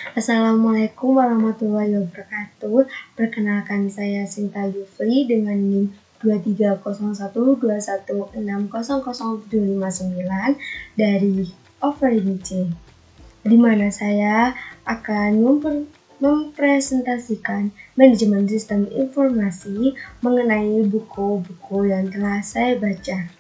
Assalamualaikum warahmatullahi wabarakatuh. Perkenalkan saya Sinta Yufri dengan NIM 230121600079 dari Offering C, di mana saya akan mempresentasikan manajemen sistem informasi mengenai buku-buku yang telah saya baca.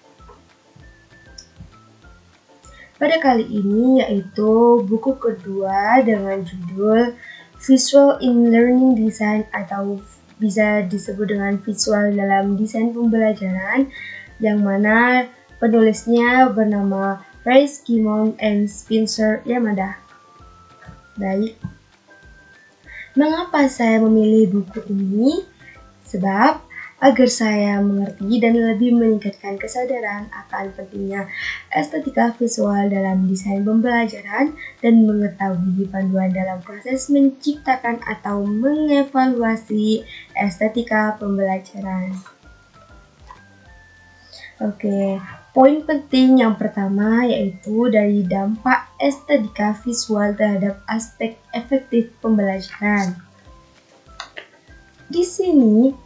Pada kali ini yaitu buku kedua dengan judul Visual in Learning Design atau bisa disebut dengan visual dalam desain pembelajaran, yang mana penulisnya bernama Ray Skimon and Spencer Yamada. Baik, mengapa saya memilih buku ini? Sebab agar saya mengerti dan lebih meningkatkan kesadaran akan pentingnya estetika visual dalam desain pembelajaran dan mengetahui panduan dalam proses menciptakan atau mengevaluasi estetika pembelajaran. Oke, poin penting yang pertama yaitu dari dampak estetika visual terhadap aspek efektif pembelajaran. Di sini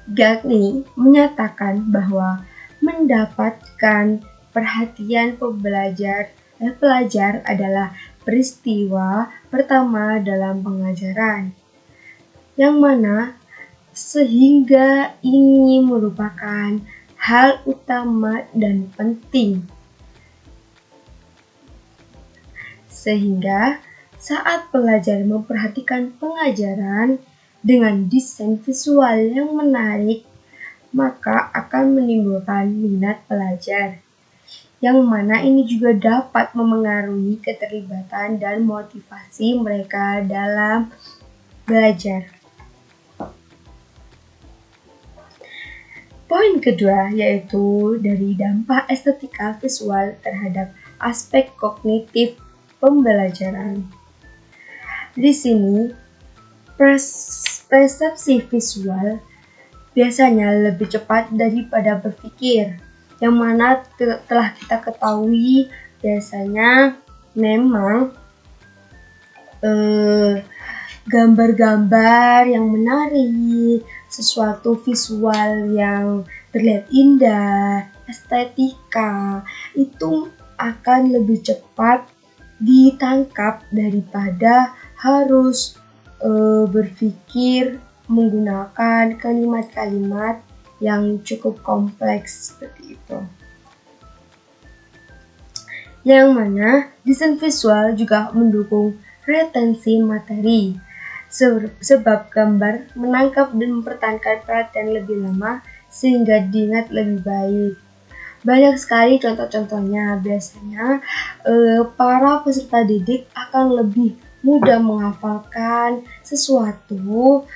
Gagny menyatakan bahwa mendapatkan perhatian pelajar adalah peristiwa pertama dalam pengajaran, yang mana sehingga ini merupakan hal utama dan penting. Sehingga saat pelajar memperhatikan pengajaran dengan desain visual yang menarik, maka akan menimbulkan minat pelajar, yang mana ini juga dapat memengaruhi keterlibatan dan motivasi mereka dalam belajar. Poin kedua yaitu dari dampak estetika visual terhadap aspek kognitif pembelajaran. Di sini persepsi visual biasanya lebih cepat daripada berpikir, yang mana telah kita ketahui biasanya memang gambar-gambar yang menarik, sesuatu visual yang terlihat indah, estetika, itu akan lebih cepat ditangkap daripada harus berpikir menggunakan kalimat-kalimat yang cukup kompleks seperti itu. Yang mana desain visual juga mendukung retensi materi, sebab gambar menangkap dan mempertahankan perhatian lebih lama sehingga diingat lebih baik. Banyak sekali contoh-contohnya. Biasanya para peserta didik akan lebih mudah menghafalkan sesuatu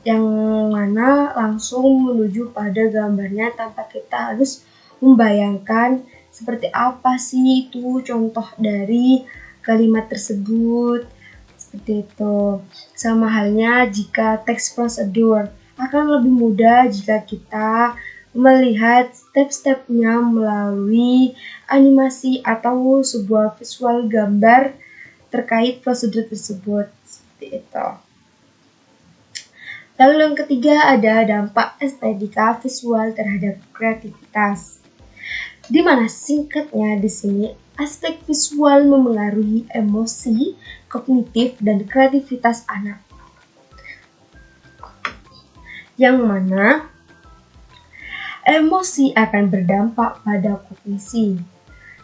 yang mana langsung menuju pada gambarnya tanpa kita harus membayangkan seperti apa sih itu contoh dari kalimat tersebut, seperti itu. Sama halnya jika teks prosedur, akan lebih mudah jika kita melihat step-stepnya melalui animasi atau sebuah visual gambar terkait prosedur tersebut, seperti itu. Lalu yang ketiga ada dampak estetika visual terhadap kreativitas, di mana singkatnya di sini aspek visual memengaruhi emosi, kognitif, dan kreativitas anak, yang mana emosi akan berdampak pada kognisi,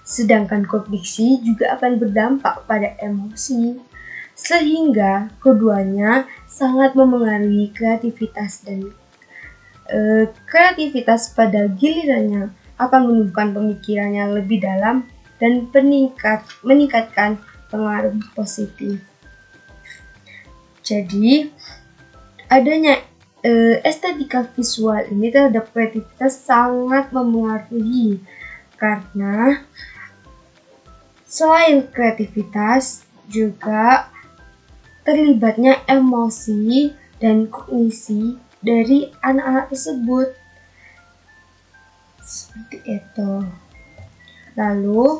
sedangkan kognisi juga akan berdampak pada emosi, sehingga keduanya sangat memengaruhi kreativitas, dan kreativitas pada gilirannya akan menumbuhkan pemikiran yang lebih dalam dan meningkatkan pengaruh positif. Jadi adanya estetika visual ini terhadap kreativitas sangat memengaruhi, karena selain kreativitas juga terlibatnya emosi dan kognisi dari anak-anak tersebut, seperti itu. Lalu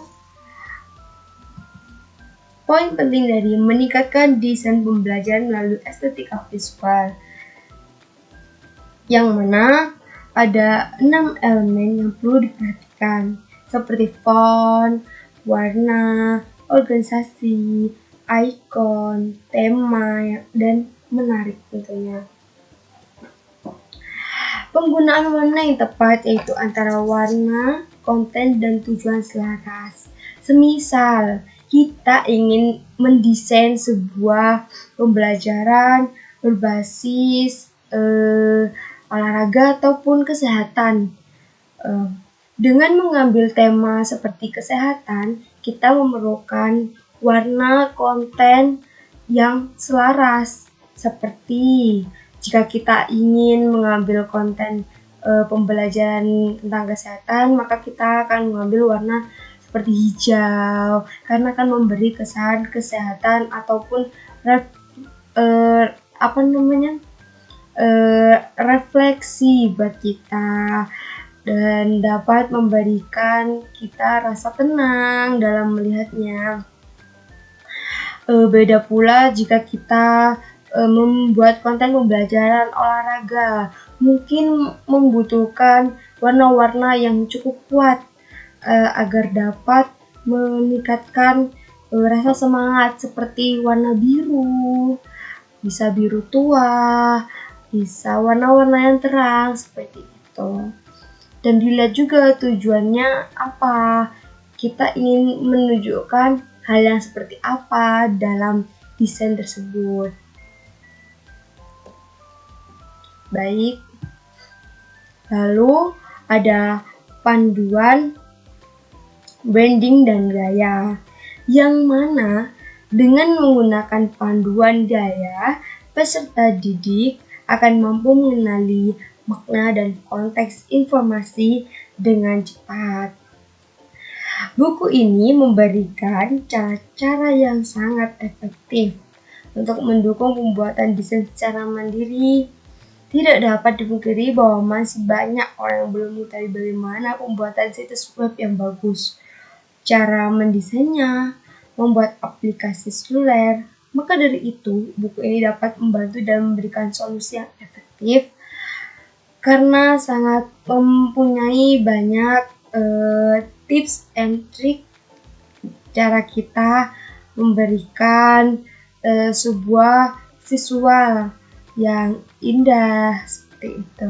poin penting dari meningkatkan desain pembelajaran melalui estetika visual, yang mana ada 6 elemen yang perlu diperhatikan, seperti font, warna, organisasi, ikon, tema, dan menarik tentunya. Penggunaan warna yang tepat yaitu antara warna, konten, dan tujuan selaras. Semisal kita ingin mendesain sebuah pembelajaran berbasis olahraga ataupun kesehatan. Dengan mengambil tema seperti kesehatan, kita memerlukan warna konten yang selaras. Seperti jika kita ingin mengambil konten pembelajaran tentang kesehatan, maka kita akan mengambil warna seperti hijau karena akan memberi kesan kesehatan ataupun refleksi buat kita dan dapat memberikan kita rasa tenang dalam melihatnya. Beda pula jika kita membuat konten pembelajaran olahraga, mungkin membutuhkan warna-warna yang cukup kuat agar dapat meningkatkan rasa semangat, seperti warna biru, bisa biru tua, bisa warna-warna yang terang seperti itu. Dan dilihat juga tujuannya apa, kita ingin menunjukkan hal yang seperti apa dalam desain tersebut. Baik, lalu ada panduan branding dan gaya, yang mana dengan menggunakan panduan gaya, peserta didik akan mampu mengenali makna dan konteks informasi dengan cepat. Buku ini memberikan cara-cara yang sangat efektif untuk mendukung pembuatan desain secara mandiri. Tidak dapat dipungkiri bahwa masih banyak orang yang belum mengetahui bagaimana pembuatan situs web yang bagus, cara mendesainnya, membuat aplikasi seluler. Maka dari itu, buku ini dapat membantu dan memberikan solusi yang efektif karena sangat mempunyai banyak tips and trick cara kita memberikan sebuah visual yang indah seperti itu.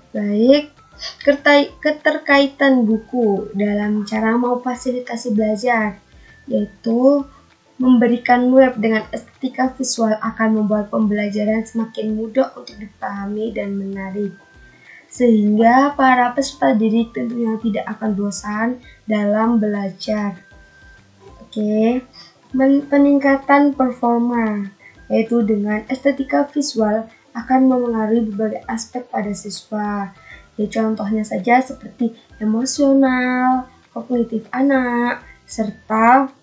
Baik, keterkaitan buku dalam cara memfasilitasi belajar, yaitu memberikan web dengan estetika visual akan membuat pembelajaran semakin mudah untuk dipahami dan menarik, sehingga para peserta didik tentunya tidak akan bosan dalam belajar. Peningkatan performa, yaitu dengan estetika visual akan memengaruhi berbagai aspek pada siswa. Ya, contohnya saja seperti emosional, kognitif anak, serta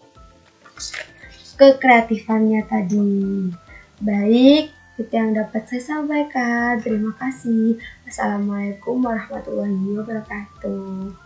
kekreatifannya tadi. Baik, itu yang dapat saya sampaikan. Terima kasih. Assalamualaikum warahmatullahi wabarakatuh.